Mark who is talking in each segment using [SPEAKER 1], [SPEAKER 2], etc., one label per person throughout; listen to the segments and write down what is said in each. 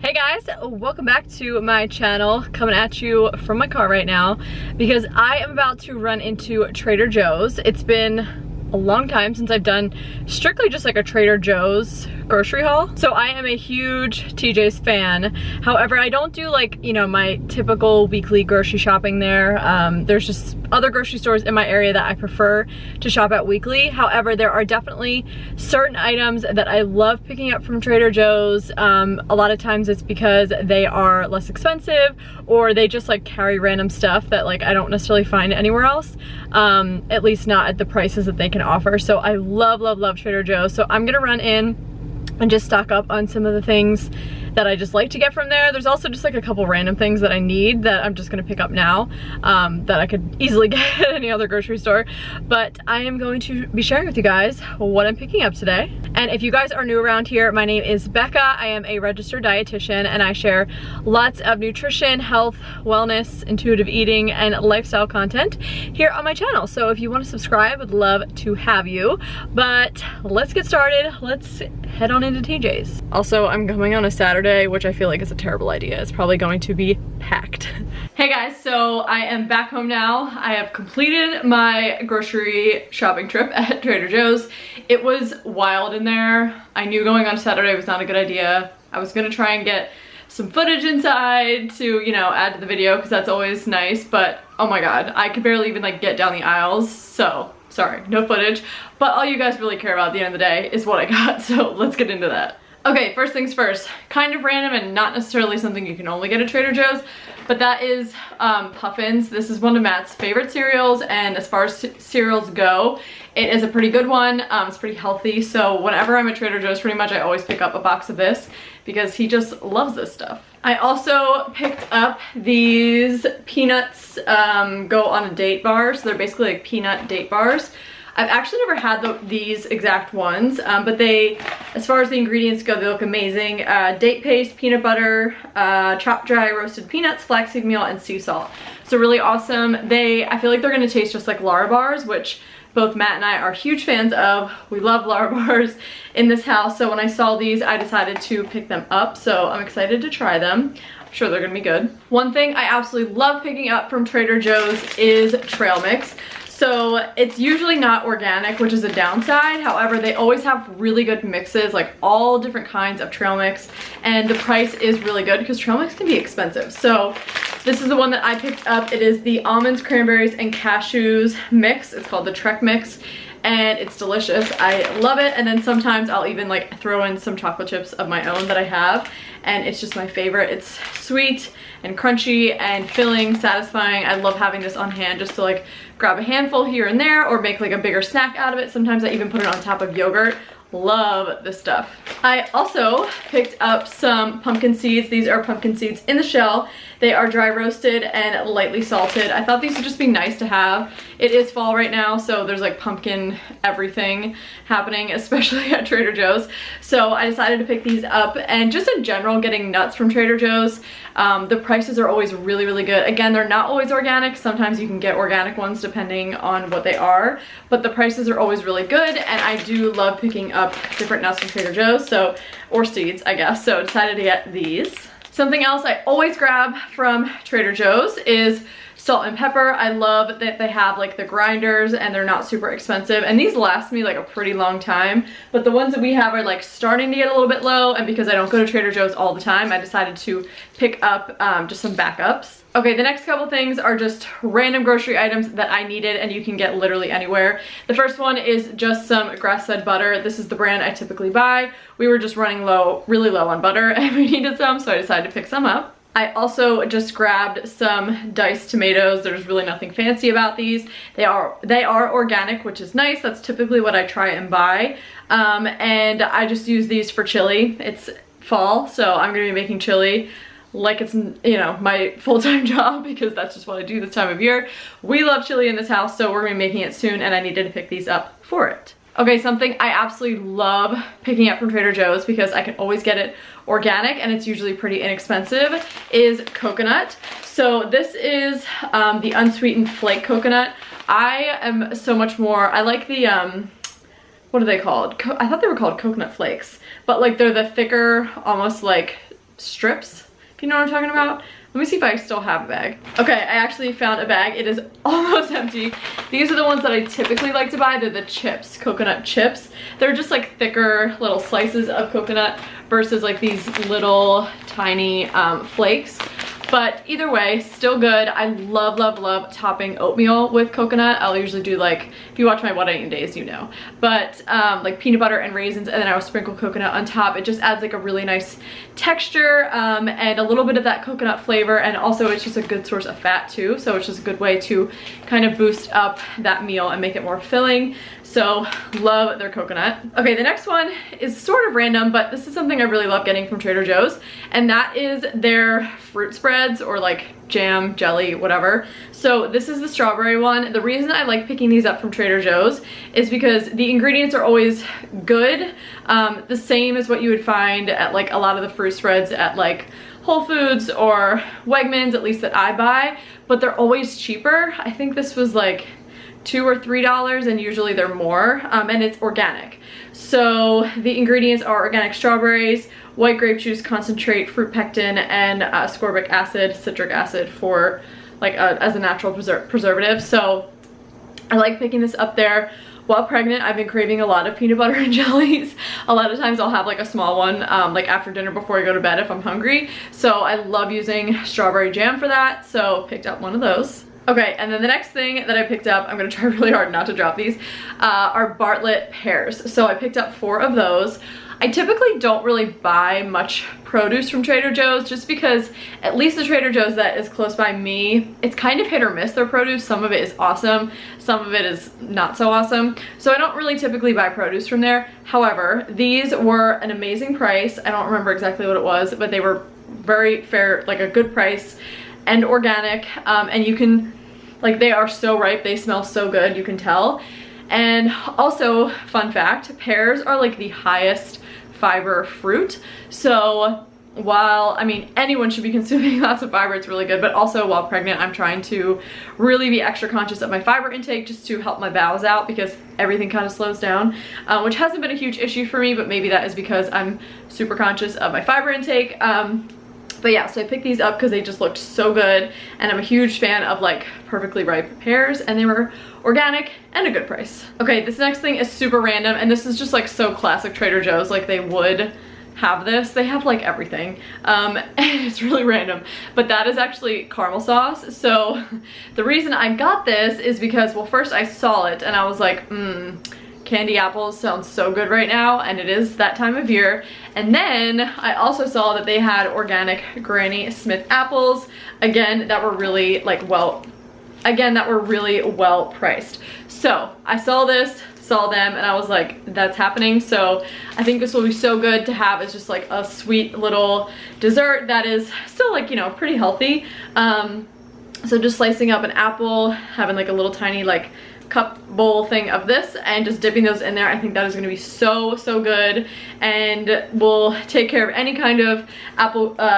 [SPEAKER 1] Hey guys, welcome back to my channel. Coming at you from my car right now because I am about to run into Trader Joe's. It's been a long time since I've done strictly just like a Trader Joe's grocery haul. So I am a huge TJ's fan. However, I don't do like, you know, my typical weekly grocery shopping there. There's just other grocery stores in my area that I prefer to shop at weekly. However, there are definitely certain items that I love picking up from Trader Joe's. A lot of times it's because they are less expensive or they just like carry random stuff that like I don't necessarily find anywhere else. At least not at the prices that they can offer. So I love Trader Joe's. So I'm gonna run in and just stock up on some of the things that I just like to get from there. There's also just like a couple random things that I need that I'm just gonna pick up now that I could easily get at any other grocery store. But I am going to be sharing with you guys what I'm picking up today. And if you guys are new around here, my name is Becca. I am a registered dietitian and I share lots of nutrition, health, wellness, intuitive eating, and lifestyle content here on my channel. So if you want to subscribe, I'd love to have you. But let's get started. Let's head on into TJ's. Also, I'm going on a Saturday, which I feel like is a terrible idea. It's probably going to be packed. Hey guys, so I am back home now. I have completed my grocery shopping trip at Trader Joe's. It was wild in there. I knew going on Saturday was not a good idea. I was gonna try and get some footage inside to, you know, add to the video because that's always nice, but oh my god, I could barely even like get down the aisles, so sorry, no footage. But all you guys really care about at the end of the day is what I got, so let's get into that. Okay, first things first, kind of random and not necessarily something you can only get at Trader Joe's, but that is Puffins. This is one of Matt's favorite cereals, and as far as cereals go, it is a pretty good one. It's pretty healthy, so whenever I'm at Trader Joe's, pretty much I always pick up a box of this because he just loves this stuff. I also picked up these Peanuts Go on a Date bars. So they're basically like peanut date bars. I've actually never had these exact ones, but they, as far as the ingredients go, they look amazing. Date paste, peanut butter, chopped dry roasted peanuts, flaxseed meal, and sea salt. So really awesome. I feel like they're gonna taste just like Lara bars, which both Matt and I are huge fans of. We love Lara bars in this house, so when I saw these, I decided to pick them up. So I'm excited to try them. I'm sure they're gonna be good. One thing I absolutely love picking up from Trader Joe's is trail mix. So it's usually not organic, which is a downside. However, they always have really good mixes, like all different kinds of trail mix, and the price is really good because trail mix can be expensive. So this is the one that I picked up. It is the almonds, cranberries, and cashews mix. It's called the Trek mix, and it's delicious. I love it. And then sometimes I'll even like throw in some chocolate chips of my own that I have, and it's just my favorite. It's sweet and crunchy and filling, satisfying. I love having this on hand just to like grab a handful here and there or make like a bigger snack out of it. Sometimes I even put it on top of yogurt. Love this stuff. I also picked up some pumpkin seeds. These are pumpkin seeds in the shell. They are dry roasted and lightly salted. I thought these would just be nice to have. It is fall right now, so there's like pumpkin everything happening, especially at Trader Joe's. So I decided to pick these up, and just in general, getting nuts from Trader Joe's, the prices are always really good. Again, they're not always organic. Sometimes you can get organic ones depending on what they are, but the prices are always really good, and I do love picking up different nuts from Trader Joe's, so, or seeds, I guess. So I decided to get these. Something else I always grab from Trader Joe's is salt and pepper. I love that they have like the grinders and they're not super expensive, and these last me like a pretty long time, but the ones that we have are like starting to get a little bit low, and because I don't go to Trader Joe's all the time, I decided to pick up just some backups. Okay, the next couple things are just random grocery items that I needed and you can get literally anywhere. The first one is just some grass-fed butter. This is the brand I typically buy. We were just running low, really low on butter, and we needed some, so I decided to pick some up. I also just grabbed some diced tomatoes. There's really nothing fancy about these. They are organic, which is nice. That's typically what I try and buy. And I just use these for chili. It's fall, so I'm gonna be making chili like it's, you know, my full-time job because that's just what I do this time of year. We love chili in this house, so we're gonna be making it soon, and I needed to pick these up for it. Okay, something I absolutely love picking up from Trader Joe's because I can always get it organic and it's usually pretty inexpensive is coconut. So this is the unsweetened flake coconut. I am so much more, I like the, what are they called? I thought they were called coconut flakes, but like they're the thicker, almost like strips, if you know what I'm talking about. Let me see if I still have a bag. Okay, I actually found a bag. It is almost empty. These are the ones that I typically like to buy. They're the chips, coconut chips. They're just like thicker little slices of coconut versus like these little tiny flakes. But either way, still good. I love, love, love topping oatmeal with coconut. I'll usually do like, if you watch my what I eat days, you know. But like peanut butter and raisins, and then I will sprinkle coconut on top. It just adds like a really nice texture and a little bit of that coconut flavor. And also it's just a good source of fat too. So it's just a good way to kind of boost up that meal and make it more filling. So love their coconut. Okay, the next one is sort of random, but this is something I really love getting from Trader Joe's, and that is their fruit spreads, or like jam, jelly, whatever. So this is the strawberry one. The reason I like picking these up from Trader Joe's is because the ingredients are always good, the same as what you would find at like a lot of the fruit spreads at like Whole Foods or Wegmans, at least that I buy, but they're always cheaper. I think this was like $2 or $3, and usually they're more, and it's organic. So the ingredients are organic strawberries, white grape juice concentrate, fruit pectin, and ascorbic acid, citric acid for like as a natural preservative. So I like picking this up there. While pregnant, I've been craving a lot of peanut butter and jellies. A lot of times I'll have like a small one like after dinner before I go to bed if I'm hungry. So I love using strawberry jam for that, so picked up one of those. Okay, and then the next thing that I picked up, I'm gonna try really hard not to drop these, are Bartlett pears. So I picked up 4 of those. I typically don't really buy much produce from Trader Joe's just because at least the Trader Joe's that is close by me, it's kind of hit or miss their produce. Some of it is awesome, some of it is not so awesome. So I don't really typically buy produce from there. However, these were an amazing price. I don't remember exactly what it was, but they were very fair, like a good price, and organic, and you can, like, they are so ripe, they smell so good, you can tell. And also, fun fact, pears are like the highest fiber fruit. So while, I mean, anyone should be consuming lots of fiber, it's really good, but also while pregnant, I'm trying to really be extra conscious of my fiber intake just to help my bowels out, because everything kind of slows down, which hasn't been a huge issue for me, but maybe that is because I'm super conscious of my fiber intake. But yeah, so I picked these up because they just looked so good, and I'm a huge fan of like perfectly ripe pears, and they were organic and a good price. Okay, this next thing is super random, and this is just like so classic Trader Joe's, like they would have this. They have like everything, and it's really random, but that is actually caramel sauce. So the reason I got this is because, well, first I saw it and I was like, candy apples sounds so good right now, and it is that time of year. And then I also saw that they had organic Granny Smith apples, again, that were really like really well priced. So I saw them, and I was like, that's happening. So I think this will be so good to have as just like a sweet little dessert that is still, like, you know, pretty healthy. So just slicing up an apple, having like a little tiny like cup bowl thing of this, and just dipping those in there. I think that is going to be so good, and will take care of any kind of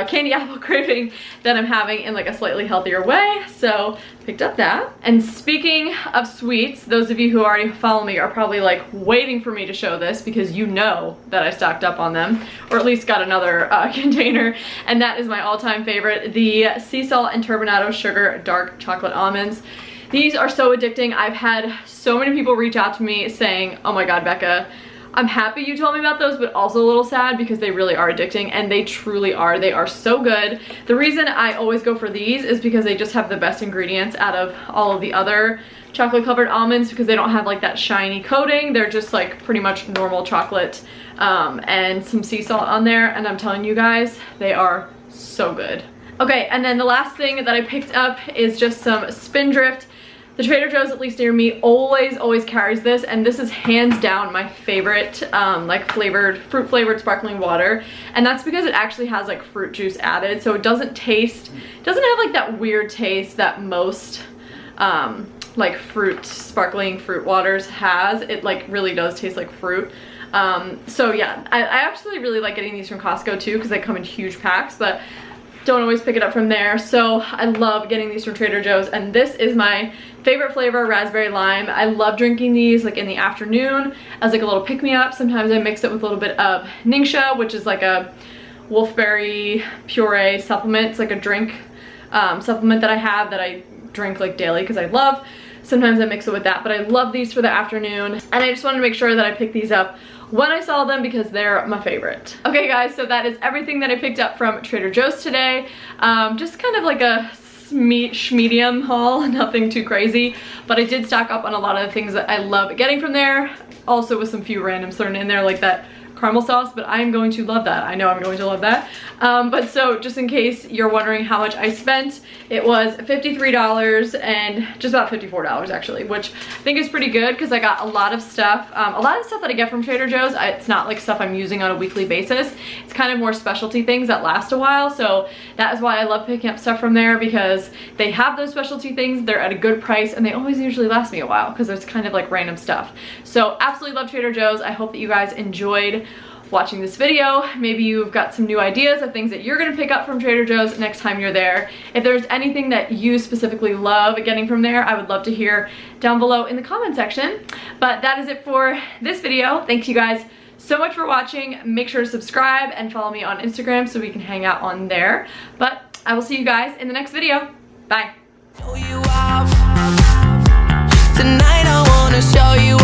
[SPEAKER 1] candy apple craving that I'm having in like a slightly healthier way. So picked up that. And speaking of sweets, those of you who already follow me are probably like waiting for me to show this, because you know that I stocked up on them, or at least got another container, and that is my all-time favorite, the sea salt and turbinado sugar dark chocolate almonds. These are so addicting. I've had so many people reach out to me saying, oh my god, Becca, I'm happy you told me about those, but also a little sad, because they really are addicting, and they truly are. They are so good. The reason I always go for these is because they just have the best ingredients out of all of the other chocolate covered almonds, because they don't have like that shiny coating. They're just like pretty much normal chocolate and some sea salt on there, and I'm telling you guys, they are so good. Okay, and then the last thing that I picked up is just some Spindrift. The Trader Joe's, at least near me, always carries this, and this is hands down my favorite like fruit flavored sparkling water, and that's because it actually has like fruit juice added, so it doesn't have like that weird taste that most like sparkling fruit waters has. It like really does taste like fruit. So yeah, I actually really like getting these from Costco too, because they come in huge packs, but don't always pick it up from there. So I love getting these from Trader Joe's, and this is my favorite flavor, raspberry lime. I love drinking these like in the afternoon as like a little pick-me-up. Sometimes I mix it with a little bit of Ningxia, which is like a wolfberry puree supplement. It's like a drink supplement that I have that I drink like daily because I love. Sometimes I mix it with that, but I love these for the afternoon. And I just wanted to make sure that I picked these up when I saw them because they're my favorite. Okay guys, so that is everything that I picked up from Trader Joe's today. Just kind of like a medium haul, nothing too crazy, but I did stock up on a lot of the things that I love getting from there. Also with some few randoms thrown in there like that caramel sauce, but I'm going to love that. I know I'm going to love that. But so just in case you're wondering how much I spent, it was $53 and just about $54 actually, which I think is pretty good because I got a lot of stuff. A lot of stuff that I get from Trader Joe's, it's not like stuff I'm using on a weekly basis. It's kind of more specialty things that last a while. So that is why I love picking up stuff from there, because they have those specialty things, they're at a good price, and they always usually last me a while because it's kind of like random stuff. So absolutely love Trader Joe's. I hope that you guys enjoyed watching this video. Maybe you've got some new ideas of things that you're gonna pick up from Trader Joe's next time you're there. If there's anything that you specifically love getting from there, I would love to hear down below in the comment section. But that is it for this video. Thank you guys so much for watching. Make sure to subscribe and follow me on Instagram so we can hang out on there. But I will see you guys in the next video. Bye. Tonight I wanna show you